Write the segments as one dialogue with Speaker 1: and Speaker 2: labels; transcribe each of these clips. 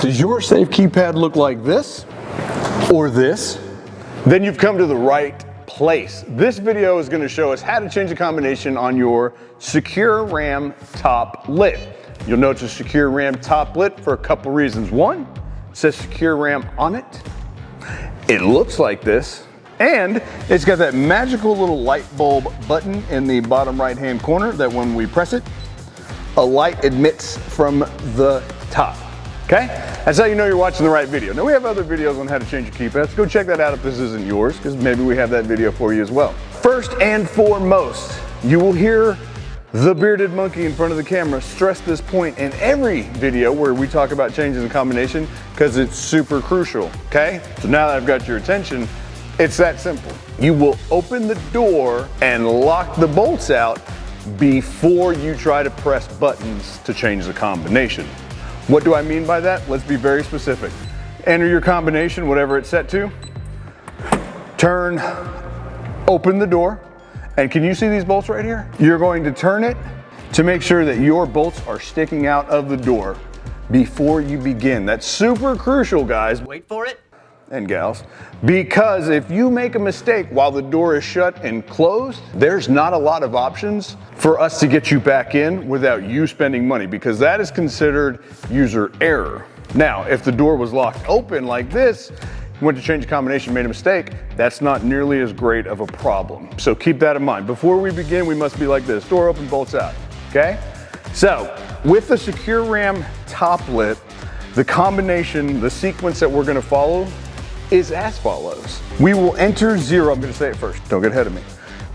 Speaker 1: Does your safe keypad look like this or this? Then you've come to the right place. This video is going to show us how to change a combination on your SecuRam TopLit. You'll notice SecuRam TopLit for a couple reasons. One, it says SecuRam on it. It looks like this, and it's got that magical little light bulb button in the bottom right hand corner that when we press it, a light emits from the top. Okay? That's how you know you're watching the right video. Now we have other videos on how to change your keypads. Go check that out if this isn't yours, because maybe we have that video for you as well. First and foremost, you will hear the bearded monkey in front of the camera stress this point in every video where we talk about changes in combination, because it's super crucial, okay? So now that I've got your attention, it's that simple. You will open the door and lock the bolts out before you try to press buttons to change the combination. What do I mean by that? Let's be very specific. Enter your combination, whatever it's set to. Turn, open the door. And can you see these bolts right here? You're going to turn it to make sure that your bolts are sticking out of the door before you begin. That's super crucial, guys.
Speaker 2: Wait for it.
Speaker 1: And gals, because if you make a mistake while the door is shut and closed, there's not a lot of options for us to get you back in without you spending money, because that is considered user error. Now, if the door was locked open like this, you went to change a combination, made a mistake, that's not nearly as great of a problem. So keep that in mind. Before we begin, we must be like this: door open, bolts out, okay? So with the SecuRam TopLit, the combination, the sequence that we're gonna follow is as follows. We will enter 0, I'm gonna say it first, don't get ahead of me.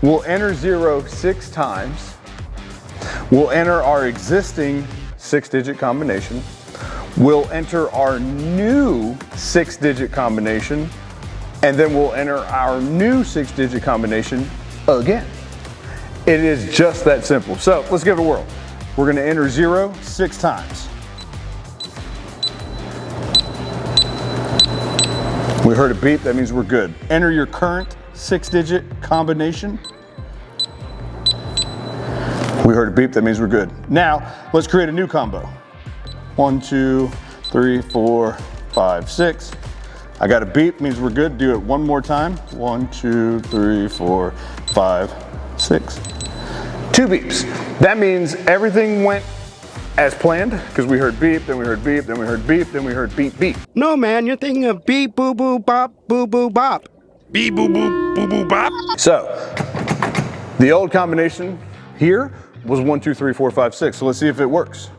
Speaker 1: We'll enter 0 6 times. We'll enter our existing 6-digit combination. We'll enter our new 6-digit combination, and then we'll enter our new 6-digit combination again. It is just that simple. So let's give it a whirl. We're gonna enter 0 6 times. We heard a beep, that means we're good. Enter your current 6-digit combination. We heard a beep, that means we're good. Now, let's create a new combo. 1, 2, 3, 4, 5, 6. I got a beep, means we're good. Do it one more time. 1, 2, 3, 4, 5, 6. 2 beeps. That means everything went as planned, because we heard beep, then we heard beep, then we heard beep, then we heard beep, beep.
Speaker 3: No, man, you're thinking of beep, boo, boo, bop, boo, boo, bop.
Speaker 2: Beep, boo, boo, boo, boo, bop.
Speaker 1: So, the old combination here was 1, 2, 3, 4, 5, 6. So let's see if it works.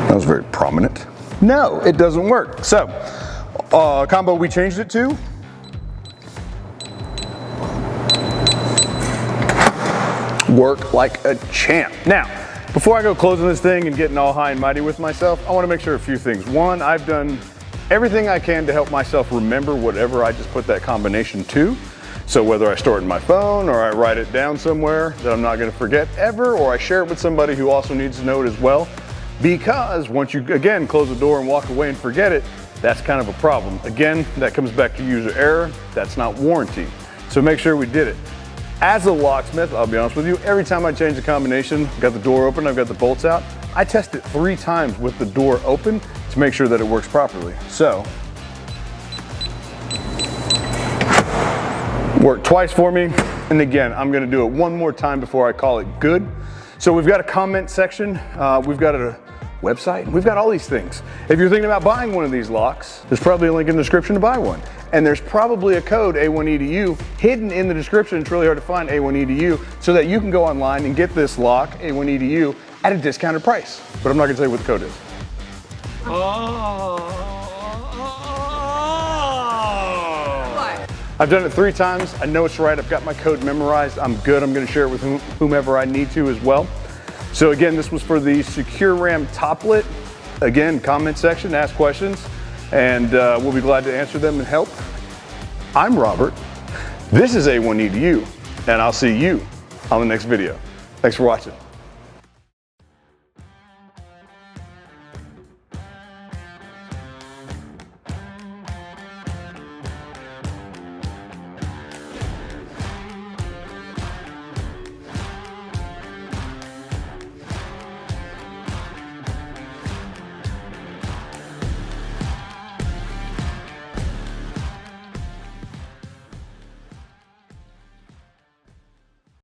Speaker 1: That was very prominent. No, it doesn't work. So, combo we changed it to, work like a champ. Now, before I go closing this thing and getting all high and mighty with myself, I want to make sure a few things. One, I've done everything I can to help myself remember whatever I just put that combination to. So whether I store it in my phone or I write it down somewhere that I'm not going to forget ever, or I share it with somebody who also needs to know it as well, because once you, again, close the door and walk away and forget it, that's kind of a problem. Again, that comes back to user error. That's not warranty. So make sure we did it. As a locksmith, I'll be honest with you, every time I change the combination, I've got the door open, I've got the bolts out, I test it 3 times with the door open to make sure that it works properly. So, worked twice for me, and again, I'm gonna do it one more time before I call it good. So we've got a comment section, we've got a website, we've got all these things. If you're thinking about buying one of these locks, there's probably a link in the description to buy one. And there's probably a code A1EDU hidden in the description. It's really hard to find A1EDU, so that you can go online and get this lock, A1EDU, at a discounted price. But I'm not gonna tell you what the code is.
Speaker 2: Oh.
Speaker 4: What?
Speaker 1: I've done it 3 times. I know it's right. I've got my code memorized. I'm good. I'm gonna share it with whomever I need to as well. So again, this was for the SecuRam TopLit. Again, comment section, ask questions, and we'll be glad to answer them and help. I'm Robert. This is A1EDU, and I'll see you on the next video. Thanks for watching.